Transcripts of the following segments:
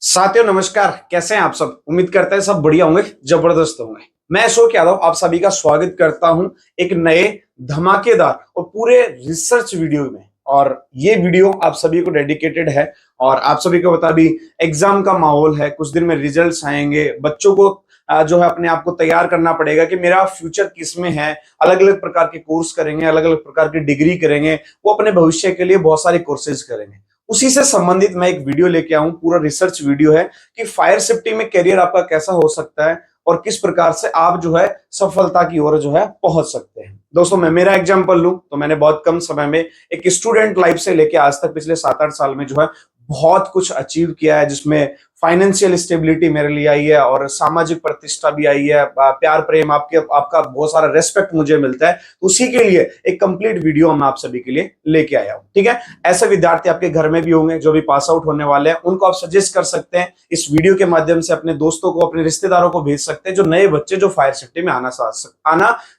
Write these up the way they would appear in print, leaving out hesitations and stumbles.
साथियों नमस्कार। कैसे हैं आप सब? उम्मीद करते हैं सब बढ़िया होंगे, जबरदस्त होंगे। मैं अशोक यादव आप सभी का स्वागत करता हूं एक नए धमाकेदार और पूरे रिसर्च वीडियो में। और ये वीडियो आप सभी को डेडिकेटेड है। और आप सभी को बता भी, एग्जाम का माहौल है, कुछ दिन में रिजल्ट्स आएंगे, बच्चों को जो है अपने आप को तैयार करना पड़ेगा कि मेरा फ्यूचर किस में है। अलग अलग प्रकार के कोर्स करेंगे, अलग अलग प्रकार की डिग्री करेंगे, वो अपने भविष्य के लिए बहुत सारे कोर्सेज करेंगे। उसी से संबंधित मैं एक वीडियो लेके आऊं, पूरा रिसर्च वीडियो है कि फायर सेफ्टी में करियर आपका कैसा हो सकता है और किस प्रकार से आप जो है सफलता की ओर जो है पहुंच सकते हैं। दोस्तों मैं मेरा एग्जांपल लूं तो मैंने बहुत कम समय में एक स्टूडेंट लाइफ से लेके आज तक पिछले 7-8 साल में जो है बहुत कुछ अचीव किया है, जिसमें फाइनेंशियल स्टेबिलिटी मेरे लिए आई है और सामाजिक प्रतिष्ठा भी आई है, प्यार प्रेम आपका बहुत सारा रेस्पेक्ट मुझे मिलता है। उसी के लिए एक कंप्लीट वीडियो मैं आप सभी के लिए लेके आया हूं। ठीक है, ऐसे विद्यार्थी आपके घर में भी होंगे जो भी पास आउट होने वाले हैं, उनको आप सजेस्ट कर सकते हैं इस वीडियो के माध्यम से, अपने दोस्तों को, अपने रिश्तेदारों को भेज सकते हैं जो नए बच्चे जो फायर सेफ्टी में आना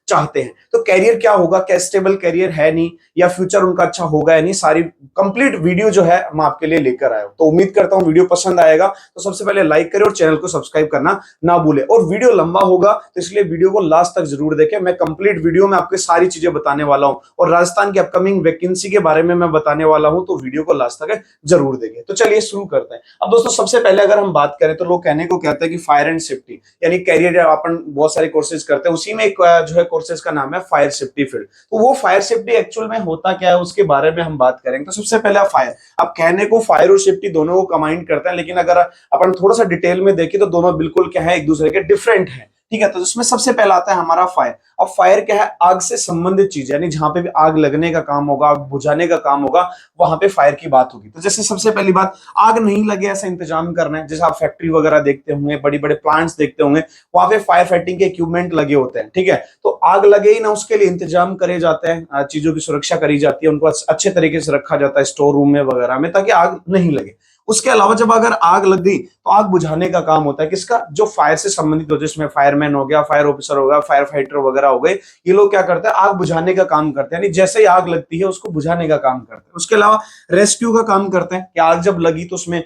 चाहते हैं। तो कैरियर क्या होगा, क्या स्टेबल कैरियर है नहीं, या फ्यूचर उनका अच्छा होगा या नहीं, सारी कंप्लीट वीडियो जो है मैं आपके लिए लेकर आया हूं। तो उम्मीद करता हूं वीडियो पसंद आएगा। तो सबसे पहले लाइक करें और चैनल को सब्सक्राइब करना ना भूलें। और वीडियो लंबा होगा तो इसलिए वीडियो को लास्ट तक जरूर देखें। मैं कंप्लीट वीडियो में आपको सारी चीजें बताने वाला हूं और राजस्थान की अपकमिंग वैकेंसी के बारे में मैं बताने वाला हूं, तो वीडियो को लास्ट तक जरूर देखें। तो चलिए शुरू करते हैं। अब दोस्तों सबसे पहले अगर हम बात करें तो लोग कहने को कहते हैं कि फायर एंड सेफ्टी यानी कैरियर, अपन बहुत सारे कोर्सेज करते हैं, उसी में एक जो है कोर्सेज का नाम है फायर सेफ्टी फील्ड। तो वो फायर सेफ्टी एक्चुअल में होता क्या है उसके बारे में हम बात करेंगे। तो सबसे पहले फायर, अब कहने को फायर और सेफ्टी दोनों को कंबाइन करते हैं, लेकिन अगर अपन थोड़ा सा डिटेल में देखें तो दोनों बिल्कुल क्या है, एक दूसरे के डिफरेंट है। ठीक है, तो इसमें सबसे पहला आता है हमारा फायर। अब फायर क्या है, आग से संबंधित चीज, यानी जहां पे भी आग लगने का काम होगा, आग बुझाने का काम होगा, वहां पे फायर की बात होगी। तो जैसे सबसे पहली बात, आग नहीं लगे ऐसा इंतजाम करना है। जैसे आप फैक्ट्री वगैरह देखते होंगे, बड़ी बड़े प्लांट्स देखते होंगे, वहां पे फायर फाइटिंग के इक्विपमेंट लगे होते हैं। ठीक है, तो आग लगे ही ना उसके लिए इंतजाम करे जाते हैं, चीजों की सुरक्षा करी जाती है, उनको अच्छे तरीके से रखा जाता है स्टोर रूम में वगैरह में, ताकि आग नहीं लगे। उसके अलावा जब अगर आग लग गई तो आग बुझाने का काम होता है किसका, जो फायर से संबंधित हो, जिसमें फायरमैन हो गया, फायर ऑफिसर हो गया, फायर फाइटर वगैरह हो गए। ये लोग क्या करते हैं, आग बुझाने का काम करते हैं, यानी जैसे ही आग लगती है उसको बुझाने का काम करते हैं। उसके अलावा रेस्क्यू का काम करते हैं कि आग जब लगी तो उसमें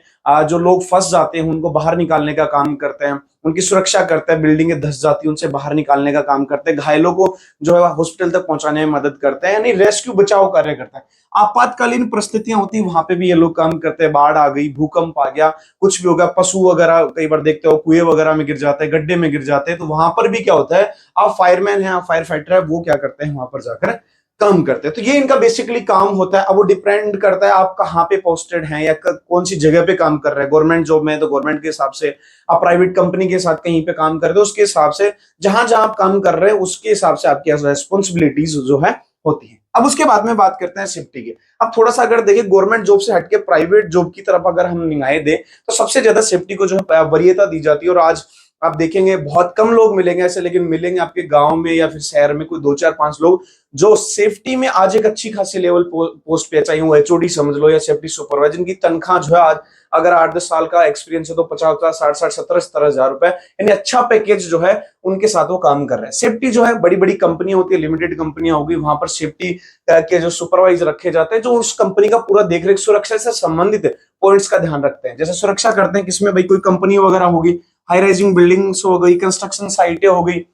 जो लोग फंस जाते हैं उनको बाहर निकालने का काम करते हैं, उनकी सुरक्षा करते हैं, बिल्डिंगें धस जाती है उनसे बाहर निकालने का काम करते हैं, घायलों को जो है हॉस्पिटल तक पहुंचाने में मदद करते हैं, यानी रेस्क्यू बचाव कार्य करता है। आपातकालीन परिस्थितियां होती है वहां पे भी ये लोग काम करते हैं, बाढ़ आ गई, भूकंप आ गया, कुछ भी होगा, पशु वगैरह कई बार देखते हो कुएं वगैरह में गिर जाते हैं, गड्ढे में गिर जाते हैं, तो वहां पर भी क्या होता है, आप फायरमैन है, आप फायर फाइटर है, वो क्या करते हैं, वहां पर जाकर काम करते हैं। तो ये इनका बेसिकली काम होता है। अब वो डिपेंड करता है आप कहाँ पे पोस्टेड हैं या कौन सी जगह पे काम कर रहे हैं। गवर्नमेंट जॉब में तो गवर्नमेंट के हिसाब से, आप प्राइवेट कंपनी के साथ कहीं पे काम कर रहे हो उसके हिसाब से, जहां जहां आप काम कर रहे हैं उसके हिसाब से आपकी रेस्पॉन्सिबिलिटीज जो है होती है। अब उसके बाद में बात करते हैं सेफ्टी की। अब थोड़ा सा अगर देखिए गवर्नमेंट जॉब से हटके प्राइवेट जॉब की तरफ अगर हम निगाहें दें तो सबसे ज्यादा सेफ्टी को जो है वरीयता दी जाती है। और आज आप देखेंगे बहुत कम लोग मिलेंगे ऐसे, लेकिन मिलेंगे आपके गांव में या फिर शहर में कोई 2 4 5 लोग जो सेफ्टी में आज एक अच्छी खासी लेवल पोस्ट पे, चाहे वो एचओडी समझ लो या सेफ्टी सुपरवाइजर, जिनकी तनख्वाह जो है आज अगर 8-10 साल का एक्सपीरियंस है तो 50-50 60-60 70-70 हजार रुपए, यानी अच्छा पैकेज जो है उनके साथ वो काम कर रहे हैं। सेफ्टी जो है बड़ी बड़ी कंपनियां होती है, लिमिटेड कंपनियां होगी, वहां पर सेफ्टी के जो सुपरवाइजर रखे जाते हैं, जो उस कंपनी का पूरा देखरेख सुरक्षा से संबंधित पॉइंट्स का ध्यान रखते हैं। जैसे सुरक्षा करते हैं किसमें भाई, कोई कंपनी वगैरह होगी, हाई राइजिंग बिल्डिंग्स हो गई, कंस्ट्रक्शन साइटें हो गई,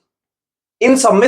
इन सब में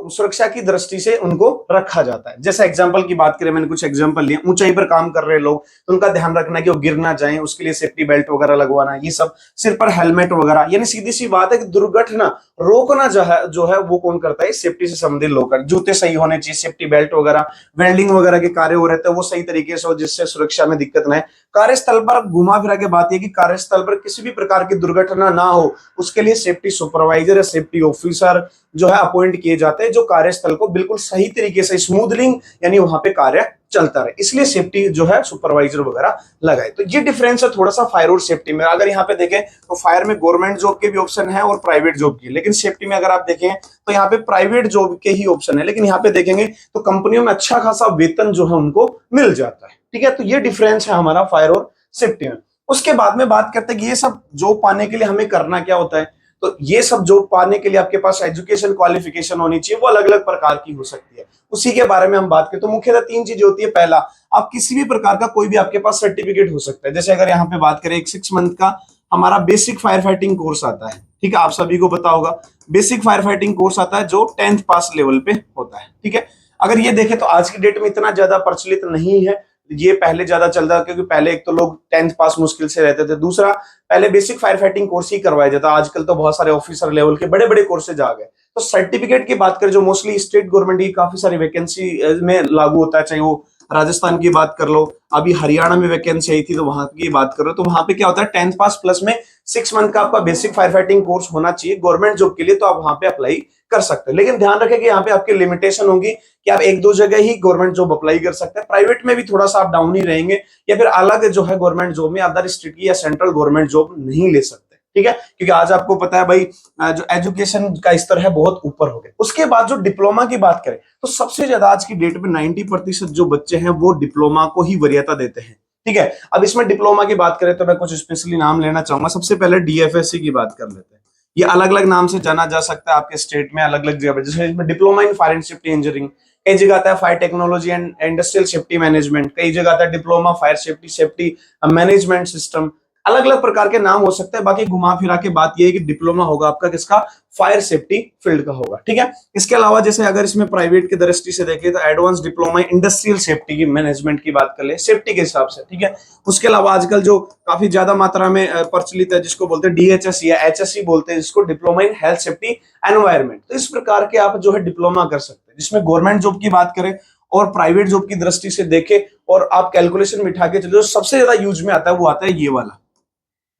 सुरक्षा की दृष्टि से उनको रखा जाता है। जैसे एग्जांपल की बात करें, मैंने कुछ एग्जांपल लिए, ऊंचाई पर काम कर रहे लोग तो उनका ध्यान रखना कि वो गिर ना जाएं, उसके लिए सेफ्टी बेल्ट वगैरह लगवाना, ये सब, सिर पर हेलमेट वगैरह, यानी सीधी सी बात है कि दुर्घटना रोकना जो है वो कौन करता है, सेफ्टी से संबंधित लोग करते हैं। जूते सही होने चाहिए, सेफ्टी बेल्ट वगैरह, वेल्डिंग वगैरह के कार्य हो रहते हैं वो सही तरीके से हो, जिससे सुरक्षा में दिक्कत ना है। कार्यस्थल पर घुमा फिरा के बात है कि कार्यस्थल पर किसी भी प्रकार की दुर्घटना ना हो, उसके लिए सेफ्टी सुपरवाइजर या सेफ्टी ऑफिसर जो है अपॉइंट किए जाते हैं, जो कार्यस्थल को बिल्कुल सही तरीके से स्मूथलिंग, यानी वहां पे कार्य चलता रहे, इसलिए सेफ्टी जो है सुपरवाइजर वगैरह लगाए। तो ये डिफरेंस है थोड़ा सा फायर और सेफ्टी में। अगर यहाँ पे देखें तो फायर में गवर्नमेंट जॉब के भी ऑप्शन है और प्राइवेट जॉब की, लेकिन सेफ्टी में अगर आप देखें तो यहाँ पे प्राइवेट जॉब के ही ऑप्शन है, लेकिन यहाँ पे देखेंगे तो कंपनियों में अच्छा खासा वेतन जो है उनको मिल जाता है। ठीक है, तो ये डिफरेंस है हमारा फायर और सेफ्टी में। उसके बाद में बात करते हैं कि ये सब जॉब पाने के लिए हमें करना क्या होता है। तो ये सब जॉब पाने के लिए आपके पास एजुकेशन क्वालिफिकेशन होनी चाहिए, वो अलग अलग प्रकार की हो सकती है, उसी के बारे में हम बात करें तो मुख्यतः 3 चीजें होती है। पहला, आप किसी भी प्रकार का कोई भी आपके पास सर्टिफिकेट हो सकता है, जैसे अगर यहाँ पे बात करें एक 6 मंथ का हमारा बेसिक फायर फाइटिंग कोर्स आता है, ठीक है, आप सभी को पता होगा बेसिक फायर फाइटिंग कोर्स आता है जो 10th पास लेवल पे होता है, ठीक है। अगर ये देखें तो आज की डेट में इतना ज्यादा प्रचलित नहीं है, ये पहले ज्यादा चलता, क्योंकि पहले एक तो लोग 10th पास मुश्किल से रहते थे, दूसरा पहले बेसिक फायर फाइटिंग कोर्स ही करवाया जाता, आजकल तो बहुत सारे ऑफिसर लेवल के बड़े बड़े कोर्सेज आ गए। तो सर्टिफिकेट की बात करें जो मोस्टली स्टेट गवर्नमेंट की काफी सारी वैकेंसी में लागू होता है, चाहे वो राजस्थान की बात कर लो, अभी हरियाणा में वैकेंसी आई थी तो वहां की बात करो, तो वहां पे क्या होता है 10th पास प्लस में 6 मंथ का आपका बेसिक फायर फाइटिंग कोर्स होना चाहिए गवर्नमेंट जॉब के लिए, तो आप वहां पे अप्लाई कर सकते हैं। लेकिन ध्यान रखें कि यहाँ पे आपकी लिमिटेशन होगी कि आप 1-2 जगह ही गवर्नमेंट जॉब अप्लाई कर सकते हैं, प्राइवेट में भी थोड़ा सा आप डाउन ही रहेंगे, या फिर अलग जो है गवर्नमेंट जॉब में अदर स्टेट की या सेंट्रल गवर्नमेंट जॉब नहीं ले सकते, ठीक है, क्योंकि आज आपको पता है भाई जो एजुकेशन का स्तर है बहुत ऊपर हो गया। उसके बाद जो डिप्लोमा की बात करें तो सबसे ज्यादा आज की डेट में 90% जो बच्चे हैं वो डिप्लोमा को ही वरीयता देते हैं, ठीक है। अब इसमें डिप्लोमा की बात करें तो मैं कुछ स्पेशली नाम लेना चाहूंगा। सबसे पहले डीएफएससी की बात कर लेते हैं, ये अलग अलग नाम से जाना जा सकता है आपके स्टेट में अलग अलग जगह, जैसे इसमें diploma in fire and safety engineering, कई जगह आता है fire technology and industrial safety management, कई जगह आता है diploma fire safety management system, अलग अलग प्रकार के नाम हो सकते हैं। बाकी घुमा फिरा के बात ये है कि डिप्लोमा होगा आपका किसका, फायर सेफ्टी फील्ड का होगा, ठीक है। इसके अलावा जैसे अगर इसमें प्राइवेट की दृष्टि से देखें तो एडवांस डिप्लोमा इंडस्ट्रियल सेफ्टी की मैनेजमेंट की बात कर ले सेफ्टी के हिसाब से, ठीक है। उसके अलावा आजकल जो काफी ज्यादा मात्रा में प्रचलित है जिसको बोलते हैं डीएचएस या एचएससी बोलते हैं, जिसको diploma in health safety environment, तो इस प्रकार के आप जो है डिप्लोमा कर सकते हैं। जिसमें गवर्नमेंट जॉब की बात करें और प्राइवेट जॉब की दृष्टि से देखें और आप कैलकुलेशन में उठा के चलो, सबसे ज्यादा यूज में आता है वो आता है ये वाला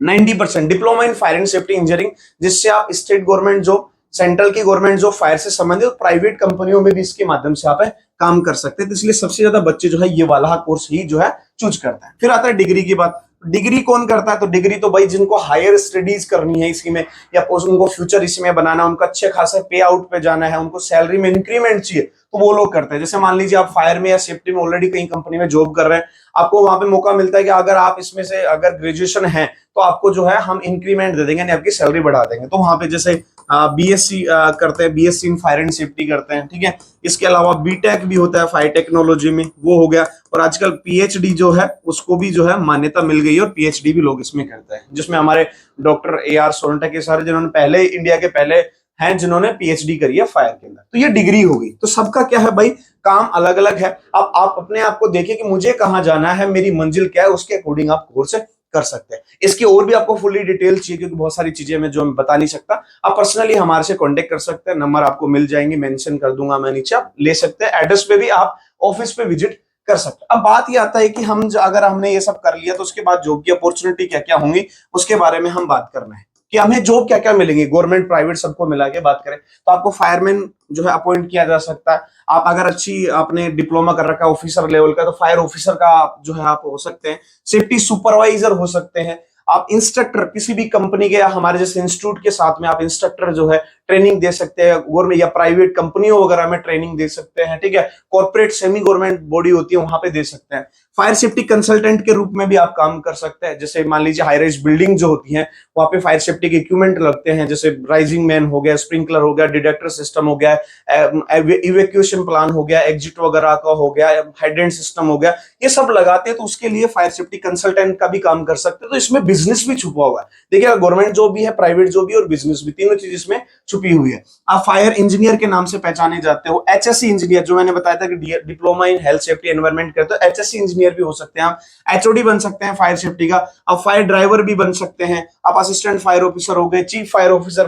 90% diploma in fire and safety engineering, जिससे आप स्टेट गवर्नमेंट जॉब, सेंट्रल की गवर्नमेंट जॉब फायर से संबंधित और प्राइवेट कंपनियों में भी इसके माध्यम से आप काम कर सकते हैं। तो इसलिए सबसे ज्यादा बच्चे जो है ये वाला कोर्स ही जो है चूज करता है। फिर आता है डिग्री की बात, डिग्री कौन करता है, तो डिग्री तो भाई जिनको हायर स्टडीज करनी है इसी में या उनको फ्यूचर इसमें बनाना, उनको अच्छे खासे पे आउट पे जाना है, उनको सैलरी में इंक्रीमेंट चाहिए, तो वो लोग करते हैं। जैसे मान लीजिए आप फायर में या सेफ्टी में ऑलरेडी कहीं कंपनी में जॉब कर रहे हैं, आपको वहां पे मौका मिलता है कि अगर आप इसमें से अगर ग्रेजुएशन है तो आपको जो है हम इंक्रीमेंट दे देंगे, यानी आपकी सैलरी बढ़ा देंगे। तो वहां पे जैसे बीएससी करते हैं, BSc in fire and safety करते हैं, ठीक है। इसके अलावा बीटेक भी होता है फायर टेक्नोलॉजी में, वो हो गया। और आजकल पीएचडी जो है उसको भी जो है मान्यता मिल गई है और पीएचडी भी लोग इसमें करते हैं, जिसमें हमारे डॉक्टर AR सोनटक के सारे जिन्होंने पहले इंडिया के पहले हैं जिन्होंने पीएचडी करी है फायर के अंदर। तो ये डिग्री होगी। तो सबका क्या है भाई, काम अलग अलग है। अब आप अपने आप को देखिए कि मुझे कहां जाना है, मेरी मंजिल क्या है, उसके अकॉर्डिंग आप कोर्स कर सकते हैं। इसकी और भी आपको फुल्ली डिटेल चाहिए क्योंकि बहुत सारी चीजें मैं जो मैं बता नहीं सकता, आप पर्सनली हमारे से कांटेक्ट कर सकते हैं, नंबर आपको मिल जाएंगे, मेंशन कर दूंगा मैं नीचे, आप ले सकते हैं। एड्रेस पे भी आप ऑफिस पे विजिट कर सकते हैं। अब बात ये आता है कि हम अगर हमने ये सब कर लिया तो उसके बाद जॉब की अपॉर्चुनिटी क्या क्या होंगी उसके बारे में हम बात करना है कि हमें जॉब क्या क्या मिलेंगी, गवर्नमेंट प्राइवेट सबको मिला के बात करें तो आपको फायरमैन जो है अपॉइंट किया जा सकता है। आप अगर अच्छी आपने डिप्लोमा कर रखा है ऑफिसर लेवल का तो फायर ऑफिसर का जो है आप हो सकते हैं, सेफ्टी सुपरवाइजर हो सकते हैं, आप इंस्ट्रक्टर किसी भी कंपनी के या हमारे जैसे इंस्टीट्यूट के साथ में आप इंस्ट्रक्टर जो है ट्रेनिंग दे सकते हैं, गवर्नमेंट या प्राइवेट कंपनियों वगैरह में ट्रेनिंग दे सकते हैं, ठीक है। कॉर्पोरेट सेमी गवर्नमेंट बॉडी होती है वहां पे दे सकते हैं। फायर सेफ्टी कंसल्टेंट के रूप में भी आप काम कर सकते हैं। जैसे मान लीजिए हाई राइज बिल्डिंग जो होती है वहां पे फायर सेफ्टी के इक्विपमेंट लगते हैं, जैसे राइजिंग मैन हो गया, स्प्रिंकलर हो गया, डिटेक्टर सिस्टम हो गया, इवैक्यूएशन प्लान हो गया, एग्जिट वगैरह का हो गया, हाइड्रेंट सिस्टम हो गया, ये सब लगाते हैं। तो उसके लिए फायर सेफ्टी कंसल्टेंट का भी काम कर सकते हैं। तो इसमें बिजनेस भी छुपा हुआ है। देखिए गवर्नमेंट जॉब भी है, प्राइवेट जॉब भी और बिजनेस भी, तीनों चीज इसमें छुपी हुई है। आप फायर इंजीनियर के नाम से पहचाने जाते हो, एचएससी इंजीनियर जो मैंने बताया था कि diploma in health safety environment करते हो, एचएससी इंजीनियर भी हो सकते हैं आप, एचओडी बन सकते हैं फायर सेफ्टी का, आप फायर ड्राइवर भी बन सकते हैं, आप असिस्टेंट फायर ऑफिसर हो गए, chief fire officer,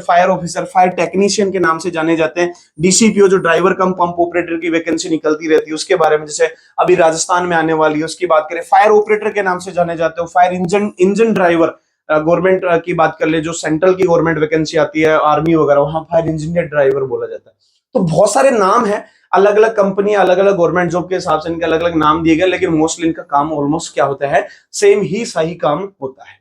fire technician के नाम से जाने जाते हैं, डीसीपीओ जो ड्राइवर कम पंप ऑपरेटर की वैकेंसी निकलती रहती है उसके बारे में जैसे अभी राजस्थान में आने वाली है उसकी बात करें, फायर ऑपरेटर के नाम से जाने जाते हो, फायर इंजन ड्राइवर गवर्नमेंट की बात कर ले जो सेंट्रल की गवर्नमेंट वैकेंसी आती है आर्मी वगैरह वहां फायर इंजीनियर ड्राइवर बोला जाता है। तो बहुत सारे नाम है, अलग अलग कंपनी अलग अलग गवर्नमेंट जॉब के हिसाब से इनके अलग अलग नाम दिए गए, लेकिन मोस्टली इनका काम ऑलमोस्ट क्या होता है, सेम ही सही काम होता है,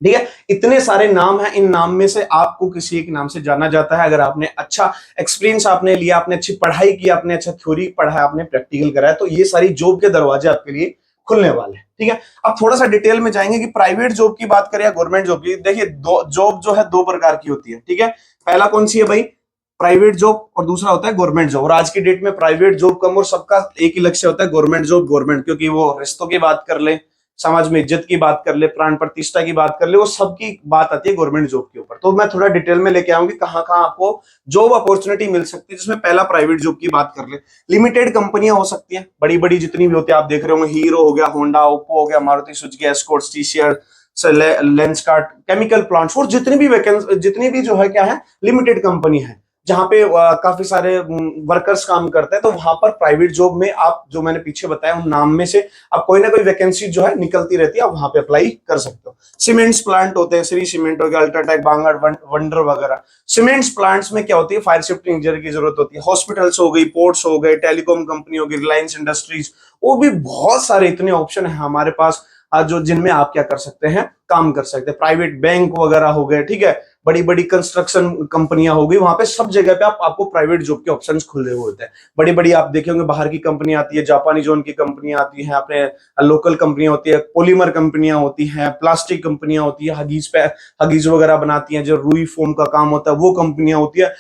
ठीक है। इतने सारे नाम हैं, इन नाम में से आपको किसी एक नाम से जाना जाता है। अगर आपने अच्छा एक्सपीरियंस आपने लिया, आपने अच्छी पढ़ाई की, आपने अच्छा थ्योरी पढ़ा है, आपने प्रैक्टिकल करा है, तो ये सारी जॉब के दरवाजे आपके लिए खुलने वाले हैं। ठीक है, अब थोड़ा सा डिटेल में जाएंगे कि प्राइवेट जॉब की बात करें या गवर्नमेंट जॉब की। देखिए, दो जॉब जो है दो प्रकार की होती है। ठीक है, पहला कौन सी है भाई, प्राइवेट जॉब, और दूसरा होता है गवर्नमेंट जॉब। और आज की डेट में प्राइवेट जॉब कम और सबका एक ही लक्ष्य होता है, गवर्नमेंट जॉब गवर्नमेंट, क्योंकि वो रिश्तों की बात कर ले, समाज में इज्जत की बात कर ले, प्राण प्रतिष्ठा की बात कर ले, वो सबकी बात आती है गवर्नमेंट जॉब के ऊपर। तो मैं थोड़ा डिटेल में लेके आऊंगी कहां कहां आपको जॉब अपॉर्चुनिटी मिल सकती है, जिसमें पहला प्राइवेट जॉब की बात कर ले। लिमिटेड कंपनियां हो सकती हैं, बड़ी बड़ी जितनी भी होती है, आप देख रहे होंगे हीरो हो गया, होंडा, ओप्पो हो गया, Maruti Suzuki, Escorts, TCS, Lenskart, chemical plants, और जितनी भी वैकेंसी, जितनी भी जो है क्या है, लिमिटेड कंपनी है, जहां पे काफी सारे वर्कर्स काम करते हैं। तो वहां पर प्राइवेट जॉब में आप, जो मैंने पीछे बताया उन नाम में से आप कोई ना कोई वैकेंसी जो है निकलती रहती है, आप वहां पे अप्लाई कर सकते हो। सीमेंट्स प्लांट होते हैं, श्री सीमेंट हो गया, अल्ट्राटेक, बांगड़, वंडर वगैरह। सीमेंट्स प्लांट्स में क्या होती है, फायर सेफ्टी इंजीनियर की जरूरत होती है। हॉस्पिटल्स हो गई, पोर्ट्स हो गए, टेलीकॉम कंपनी हो गई, रिलायंस इंडस्ट्रीज, वो भी बहुत सारे इतने ऑप्शन है हमारे पास आज, जो जिनमें आप क्या कर सकते हैं, काम कर सकते हैं। प्राइवेट बैंक वगैरह हो गए, ठीक है, बड़ी बड़ी कंस्ट्रक्शन कंपनियां हो गई, वहां पे सब जगह पे आपको प्राइवेट जॉब के ऑप्शंस खुले हुए होते हैं। बड़ी बड़ी आप देखे होंगे बाहर की कंपनी आती है, जापानी जोन की कंपनियां आती हैं, अपने लोकल कंपनियां होती है, पॉलीमर कंपनियां होती हैं, प्लास्टिक कंपनियां होती है, हगीज वगैरह बनाती हैं, जो रुई फोम का काम होता है वो कंपनियां होती है,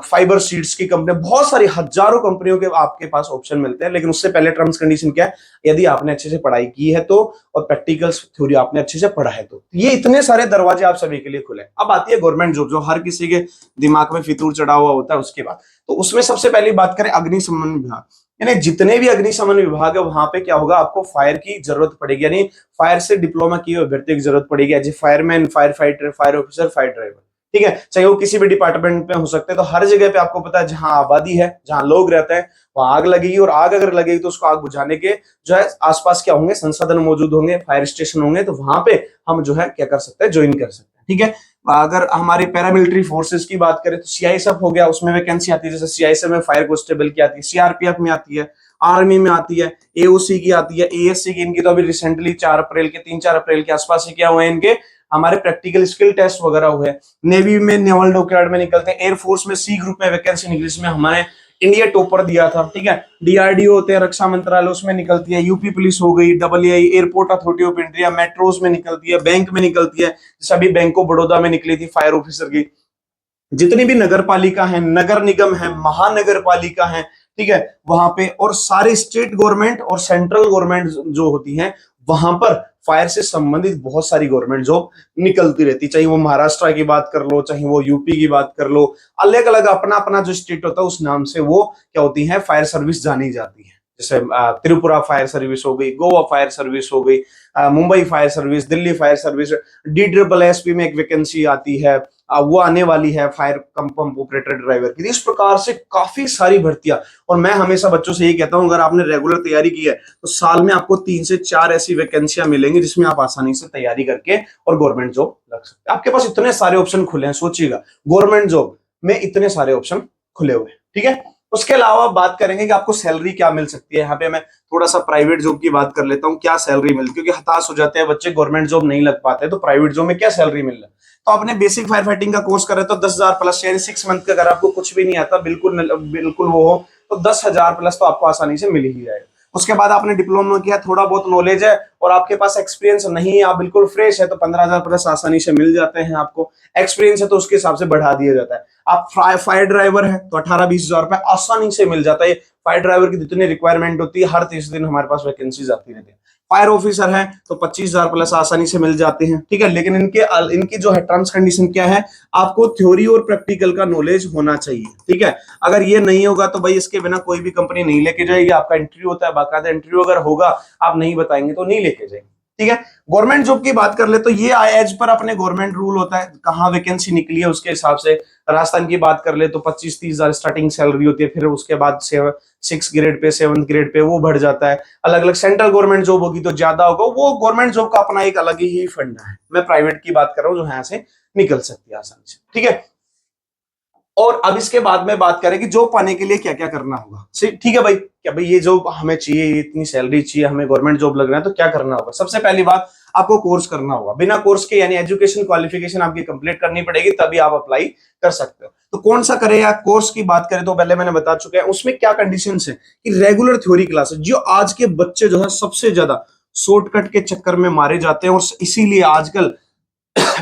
फाइबर सीड्स की कंपनी, बहुत सारी हजारों कंपनियों के आपके पास ऑप्शन मिलते हैं। लेकिन उससे पहले टर्म्स कंडीशन क्या है, यदि आपने अच्छे से पढ़ाई की है तो, और प्रैक्टिकल थ्योरी आपने अच्छे से पढ़ा है तो, ये इतने सारे दरवाजे आप सभी के लिए खुले। अब आती है गवर्नमेंट जॉब, जो हर किसी के दिमाग में फितूर चढ़ा हुआ होता है। उसके बाद तो उसमें सबसे पहली बात करें अग्निशमन विभाग, यानी जितने भी अग्निशमन विभाग है वहां पे क्या होगा, आपको फायर की जरूरत पड़ेगी, यानी फायर से डिप्लोमा किए हुए अभ्यर्थी की जरूरत पड़ेगी, as a fireman, fire fighter, fire officer, fire driver. ठीक है, चाहे वो किसी भी डिपार्टमेंट में हो सकते हैं। तो हर जगह पे आपको पता है, जहां आबादी है, जहां लोग रहते हैं, वहां आग लगेगी, और आग अगर लगेगी तो उसको आग बुझाने के जो है आसपास क्या होंगे, संसाधन मौजूद होंगे, फायर स्टेशन होंगे। तो वहां पे हम जो है क्या कर सकते हैं, ज्वाइन कर सकते हैं। ठीक है, अगर हमारे पैरामिलिट्री फोर्सेस की बात करें तो सीआईएसएफ हो गया, उसमें वैकेंसी आती है, जैसे सीआईएसएफ में फायर कांस्टेबल की आती है, सीआरपीएफ में आती है, आर्मी में आती है, एओसी की आती है, एएससी की। इनकी तो अभी रिसेंटली 3-4 अप्रैल के आसपास ही क्या हुए इनके, हमारे प्रैक्टिकल स्किल टेस्ट वगैरह हुए। नेवी में नेवल डॉकयार्ड में निकलते हैं, एयरफोर्स में सी ग्रुप में वैकेंसी निकली, जिसमें हमारे इंडिया टॉपर दिया था। ठीक है, डीआरडीओ होते हैं, रक्षा मंत्रालय, उसमें निकलती है, यूपी पुलिस हो गई, WI, airport authority of India, metros में निकलती है, बैंक में निकलती है, सभी बैंक ऑफ बड़ौदा में निकली थी फायर ऑफिसर की। जितनी भी नगर पालिका है, नगर निगम है, महानगर पालिका है, ठीक है, वहां पे, और सारे स्टेट गवर्नमेंट और सेंट्रल गवर्नमेंट जो होती हैं, वहां पर फायर से संबंधित बहुत सारी गवर्नमेंट जॉब निकलती रहती, चाहे वो महाराष्ट्र की बात कर लो, चाहे वो यूपी की बात कर लो, अलग अलग अपना अपना जो स्टेट होता है उस नाम से वो क्या होती है, फायर सर्विस जानी जाती है। जैसे त्रिपुरा फायर सर्विस हो गई, गोवा फायर सर्विस हो गई, Mumbai fire service, Delhi fire service, DSSP में एक वैकेंसी आती है, वो आने वाली है, फायर पंप ऑपरेटर ड्राइवर की। इस प्रकार से काफी सारी भर्तियां। और मैं हमेशा बच्चों से यही कहता हूं, अगर आपने रेगुलर तैयारी की है तो साल में आपको 3 से 4 ऐसी वैकेंसियां मिलेंगी, जिसमें आप आसानी से तैयारी करके और गवर्नमेंट जॉब लग सकते हैं। आपके पास इतने सारे ऑप्शन खुले हैं, सोचिएगा, गवर्नमेंट जॉब में इतने सारे ऑप्शन खुले हुए हैं। ठीक है, उसके अलावा बात करेंगे कि आपको सैलरी क्या मिल सकती है। यहाँ पे मैं थोड़ा सा प्राइवेट जॉब की बात कर लेता हूँ, क्या सैलरी मिलती है, क्योंकि हताश हो जाते हैं बच्चे, गवर्नमेंट जॉब नहीं लग पाते, तो प्राइवेट जॉब में क्या सैलरी मिल रहा है। तो आपने बेसिक फायर फाइटिंग का कोर्स करे तो 10,000 प्लस, यानी 6 मंथ का, अगर आपको कुछ भी नहीं आता, बिल्कुल बिल्कुल वो हो, तो 10,000 प्लस तो आपको आसानी से मिल ही जाएगा। उसके बाद आपने डिप्लोमा किया, थोड़ा बहुत नॉलेज है और आपके पास एक्सपीरियंस नहीं है, आप बिल्कुल फ्रेश है, तो 15,000 प्लस आसानी से मिल जाते हैं आपको। एक्सपीरियंस है तो उसके हिसाब से बढ़ा दिया जाता है। आप फायर ड्राइवर है तो 18-20,000 रुपए आसानी से मिल जाता है। फायर ड्राइवर की जितनी रिक्वायरमेंट होती है, हर 30 दिन हमारे पास वैकेंसीज आती रहती है। फायर ऑफिसर है तो 25,000 प्लस आसानी से मिल जाते हैं। ठीक है, लेकिन इनकी जो है टर्म्स कंडीशन क्या है, आपको थ्योरी और प्रैक्टिकल का नॉलेज होना चाहिए। ठीक है, अगर ये नहीं होगा तो भाई इसके बिना कोई भी कंपनी नहीं लेके जाएगी। आपका इंटरव्यू होता है, बाकायदा इंटरव्यू अगर होगा, आप नहीं बताएंगे तो नहीं लेके जाएंगे। ठीक है, गवर्नमेंट जॉब की बात कर ले तो ये एज पर अपने गवर्नमेंट रूल होता है, कहाँ वैकेंसी निकली है उसके हिसाब से। राजस्थान की बात कर ले तो 25-30,000 स्टार्टिंग सैलरी होती है, फिर उसके बाद 6 ग्रेड पे, 7 ग्रेड पे वो बढ़ जाता है। अलग अलग सेंट्रल गवर्नमेंट जॉब होगी तो ज्यादा होगा, वो गवर्नमेंट जॉब का अपना एक अलग ही फंडा है। मैं प्राइवेट की बात कर रहा हूँ, जो यहाँ से निकल सकती है आसानी से। ठीक है, और अब इसके बाद में बात करें कि जॉब पाने के लिए क्या क्या करना होगा। ठीक है भाई, क्या भाई ये जॉब हमें चाहिए, इतनी सैलरी चाहिए, हमें गवर्नमेंट जॉब लग रहा है, तो क्या करना होगा। सबसे पहली बात, आपको कोर्स करना होगा। बिना कोर्स के, यानी एजुकेशन क्वालिफिकेशन आपकी कंप्लीट करनी पड़ेगी, तभी आप अप्लाई कर सकते हो। तो कौन सा करें, या कोर्स की बात करें तो पहले मैंने बता चुका है उसमें क्या कंडीशंस है कि रेगुलर थ्योरी क्लासेस, जो आज के बच्चे जो है सबसे ज्यादा शॉर्टकट के चक्कर में मारे जाते हैं और इसीलिए आजकल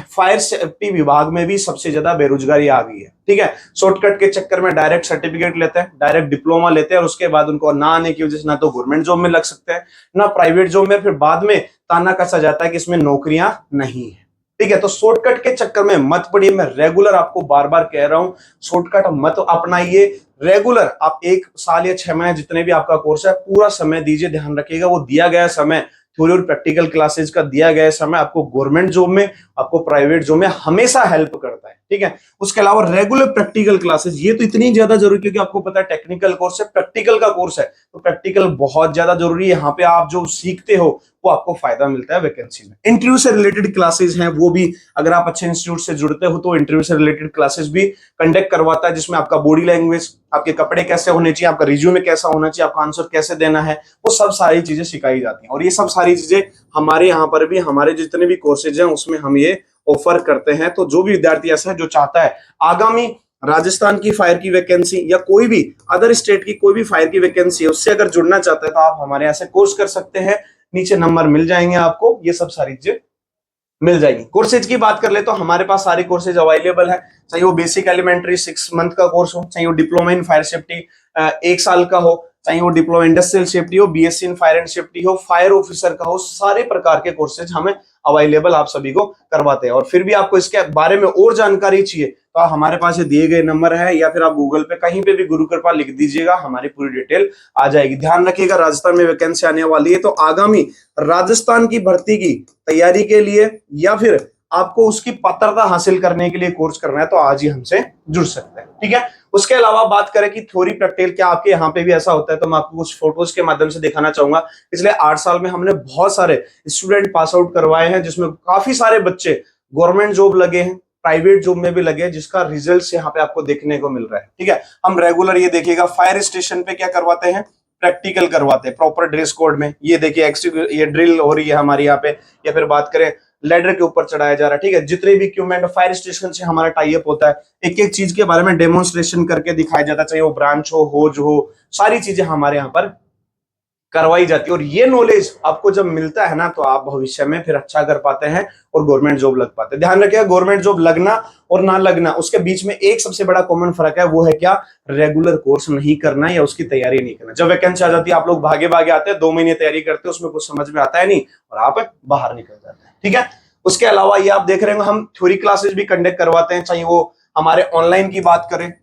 फायर सेफ्टी विभाग में भी सबसे ज्यादा बेरोजगारी आ गई है। ठीक है, शॉर्टकट के चक्कर में डायरेक्ट सर्टिफिकेट लेते हैं, डायरेक्ट डिप्लोमा लेते हैं और उसके बाद उनको ना आने की वजह से ना तो गवर्नमेंट जॉब में लग सकते हैं ना प्राइवेट जॉब में, फिर बाद में ताना कसा जाता है कि इसमें नौकरियां नहीं है। ठीक है, तो शॉर्टकट के चक्कर में मत पड़िए। मैं रेगुलर आपको बार बार कह रहा हूं, शॉर्टकट मत अपनाइए। रेगुलर आप 1 साल या 6 महीने जितने भी आपका कोर्स है पूरा समय दीजिए। ध्यान रखिएगा वो दिया गया समय, थ्योरी और प्रैक्टिकल क्लासेस का दिया गया समय आपको गवर्नमेंट जॉब में, आपको प्राइवेट जॉब में हमेशा हेल्प करता है। ठीक है, उसके अलावा रेगुलर प्रैक्टिकल क्लासेस, ये तो इतनी ज्यादा जरूरी क्योंकि आपको पता है टेक्निकल कोर्स है, प्रैक्टिकल का कोर्स है, तो प्रैक्टिकल बहुत ज्यादा जरूरी है। यहाँ पे आप जो सीखते हो वो आपको फायदा मिलता है वैकेंसी में। इंटरव्यू से रिलेटेड क्लासेस हैं, वो भी अगर आप अच्छे इंस्टीट्यूट से जुड़ते हो तो इंटरव्यू से रिलेटेड क्लासेस भी कंडक्ट करवाता है, जिसमें आपका बॉडी लैंग्वेज, आपके कपड़े कैसे होने चाहिए, आपका रिज्यूमे कैसा होना चाहिए, आपका आंसर कैसे देना है, वो सब सारी चीजें सिखाई जाती हैं। और ये सब सारी चीजें हमारे यहाँ पर भी, हमारे जितने भी कोर्सेज हैं उसमें हम ये ऑफर करते हैं। तो जो भी विद्यार्थी ऐसा है जो चाहता है आगामी राजस्थान की फायर की वैकेंसी या कोई भी अदर स्टेट की कोई भी फायर की वैकेंसी है उससे अगर जुड़ना चाहते हैं तो आप हमारे यहाँ से कोर्स कर सकते हैं। नीचे नंबर मिल जाएंगे आपको, ये सब सारी चीजें मिल जाएगी। कोर्सेज की बात कर ले तो हमारे पास सारे कोर्सेज अवेलेबल है, चाहे वो बेसिक एलिमेंट्री 6 मंथ का कोर्स हो, चाहे वो डिप्लोमा इन फायर सेफ्टी 1 साल का हो, चाहे वो डिप्लोमा इंडस्ट्रियल सेफ्टी हो, BSc in fire and safety हो, फायर ऑफिसर का हो, सारे प्रकार के कोर्सेज हमें अवेलेबल आप सभी को करवाते हैं। और फिर भी आपको इसके बारे में और जानकारी चाहिए तो हमारे पास ये दिए गए नंबर है या फिर आप गूगल पे कहीं पे भी गुरु कृपा लिख दीजिएगा, हमारी पूरी डिटेल आ जाएगी। ध्यान रखिएगा राजस्थान में वैकेंसी आने वाली है, तो आगामी राजस्थान की भर्ती की तैयारी के लिए या फिर आपको उसकी पात्रता हासिल करने के लिए कोर्स करना है तो आज ही हमसे जुड़ सकते हैं। ठीक है, उसके अलावा बात करें कि थ्योरी प्रैक्टिकल क्या आपके यहाँ पे भी ऐसा होता है, तो मैं आपको कुछ फोटोज के माध्यम से दिखाना चाहूंगा। पिछले 8 साल में हमने बहुत सारे स्टूडेंट पास आउट करवाए हैं, जिसमें काफी सारे बच्चे गवर्नमेंट जॉब लगे हैं, प्राइवेट जॉब में भी लगे, जिसका रिजल्ट यहाँ पे आपको देखने को मिल रहा है। ठीक है, हम रेगुलर ये देखिएगा फायर स्टेशन पे क्या करवाते हैं, प्रैक्टिकल करवाते हैं प्रॉपर ड्रेस कोड में। ये देखिए ये ड्रिल हो रही है हमारे यहाँ पे, या फिर बात करें लेडर के ऊपर चढ़ाया जा रहा है। ठीक है, जितने भी इक्विपमेंट फायर स्टेशन से हमारा टाई अप होता है, एक एक चीज के बारे में डेमोन्स्ट्रेशन करके दिखाया जाता है, चाहे वो ब्रांच हो, होज हो, सारी चीजें हमारे यहाँ पर करवाई जाती है। और ये नॉलेज आपको जब मिलता है ना तो आप भविष्य में फिर अच्छा कर पाते हैं और गवर्नमेंट जॉब लग पाते हैं। ध्यान रखिएगा गवर्नमेंट जॉब लगना और ना लगना उसके बीच में एक सबसे बड़ा कॉमन फर्क है, वो है क्या, रेगुलर कोर्स नहीं करना या उसकी तैयारी नहीं करना। जब वैकेंसी आ जाती है आप लोग भागे भागे आते हैं, 2 महीने तैयारी करते हैं, उसमें कुछ समझ में आता है नहीं और आप बाहर निकल जाते हैं। ठीक है, उसके अलावा ये आप देख रहे हैं हम थ्योरी क्लासेस भी कंडक्ट करवाते हैं, चाहे वो हमारे ऑनलाइन की बात करें,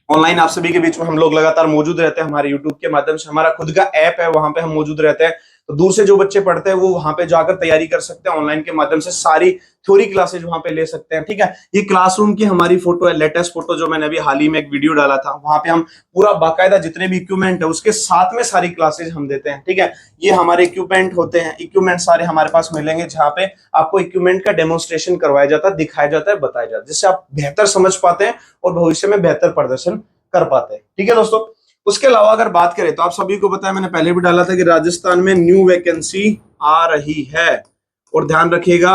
ऑनलाइन आप सभी के बीच में हम लोग लगातार मौजूद रहते हैं। हमारे यूट्यूब के माध्यम से हमारा खुद का ऐप है, वहां पे हम मौजूद रहते हैं, तो दूर से जो बच्चे पढ़ते हैं वो वहां पे जाकर तैयारी कर सकते हैं। ऑनलाइन के माध्यम से सारी थ्योरी क्लासेज वहां पे ले सकते हैं। ठीक है, ये क्लासरूम की हमारी फोटो है, लेटेस्ट फोटो जो मैंने अभी हाल ही में एक वीडियो डाला था, वहां पे हम पूरा बाकायदा जितने भी इक्विपमेंट है उसके साथ में सारी क्लासेज हम देते हैं। ठीक है, ये हमारे इक्विपमेंट होते हैं, इक्विपमेंट सारे हमारे पास मिलेंगे, जहां पे आपको इक्विपमेंट का डेमोन्स्ट्रेशन करवाया जाता है, दिखाया जाता है, बताया जाता है, जिससे आप बेहतर समझ पाते हैं और भविष्य में बेहतर प्रदर्शन कर पाते हैं। ठीक है दोस्तों, उसके अलावा अगर बात करें तो आप सभी को पता है, मैंने पहले भी डाला था कि राजस्थान में न्यू वैकेंसी आ रही है। और ध्यान रखिएगा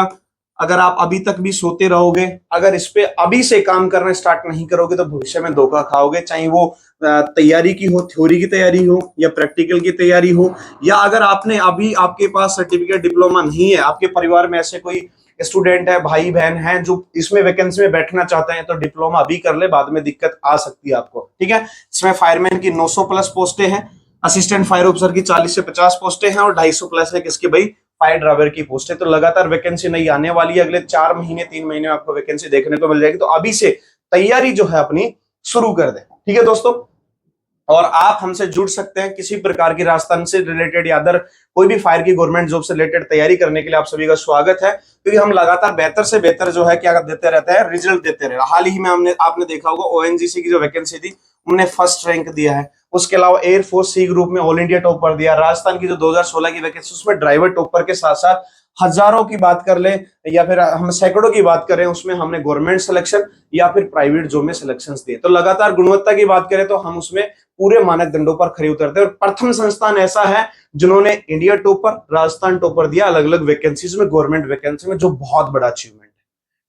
अगर आप अभी तक भी सोते रहोगे, अगर इस पे अभी से काम करना स्टार्ट नहीं करोगे तो भविष्य में धोखा खाओगे। चाहे वो तैयारी की हो, थ्योरी की तैयारी हो या प्रैक्टिकल की तैयारी हो, या अगर आपने अभी आपके पास सर्टिफिकेट डिप्लोमा नहीं है, आपके परिवार में ऐसे कोई स्टूडेंट है, भाई बहन है जो इसमें वैकेंसी में बैठना चाहते हैं, तो डिप्लोमा अभी कर ले, बाद में दिक्कत आ सकती है आपको। ठीक है, इसमें फायरमैन की 900 प्लस पोस्टें हैं, असिस्टेंट फायर ऑफिसर की 40 से 50 पोस्टें हैं और 250 प्लस है किसकी भाई, फायर ड्राइवर की पोस्टें। तो लगातार वैकेंसी नहीं आने वाली है, अगले 4 महीने 3 महीने में आपको वैकेंसी देखने को मिल जाएगी। तो अभी से तैयारी जो है अपनी शुरू कर दें। ठीक है दोस्तों, और आप हमसे जुड़ सकते हैं किसी प्रकार की राजस्थान से रिलेटेड या अदर कोई भी फायर की गवर्नमेंट जॉब से रिलेटेड तैयारी करने के लिए आप सभी का स्वागत है, क्योंकि हम लगातार बेहतर से बेहतर जो है क्या देते रहते हैं, रिजल्ट देते रहे। हाल ही में आपने देखा होगा ओएनजीसी की जो वैकेंसी थी उन्होंने फर्स्ट रैंक दिया है। उसके अलावा एयरफोर्स सी ग्रुप में ऑल इंडिया टॉपर दिया। राजस्थान की जो 2016 की वैकेंसी उसमें ड्राइवर टॉपर के साथ साथ हजारों की बात कर ले या फिर हम सैकड़ों की बात करें, उसमें हमने गवर्नमेंट सिलेक्शन या फिर प्राइवेट जॉब में सिलेक्शंस दिए। तो लगातार गुणवत्ता की बात करें तो हम उसमें पूरे मानदंडों पर खरे उतरते हैं। और प्रथम संस्थान ऐसा है जिन्होंने इंडिया टॉपर, राजस्थान टॉपर दिया अलग अलग वैकेंसीज में, गवर्नमेंट वैकेंसी में, जो बहुत बड़ा अचीवमेंट है।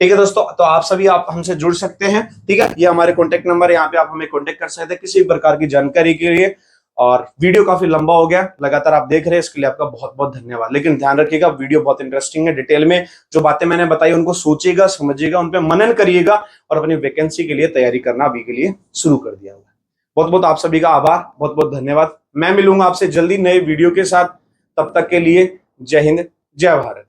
ठीक है दोस्तों, तो आप सभी आप हमसे जुड़ सकते हैं। ठीक है, ये हमारे कॉन्टेक्ट नंबर है, यहाँ पे आप हमें कॉन्टेक्ट कर सकते हैं किसी प्रकार की जानकारी के लिए। और वीडियो काफी लंबा हो गया, लगातार आप देख रहे हैं, इसके लिए आपका बहुत बहुत धन्यवाद। लेकिन ध्यान रखिएगा, वीडियो बहुत इंटरेस्टिंग है, डिटेल में जो बातें मैंने बताई उनको सोचिएगा, समझिएगा, उन पर मनन करिएगा और अपनी वैकेंसी के लिए तैयारी करना अभी के लिए शुरू कर दिया हुआ है। बहुत बहुत आप सभी का आभार, बहुत बहुत धन्यवाद। मैं मिलूंगा आपसे जल्दी नए वीडियो के साथ, तब तक के लिए जय हिंद, जय भारत।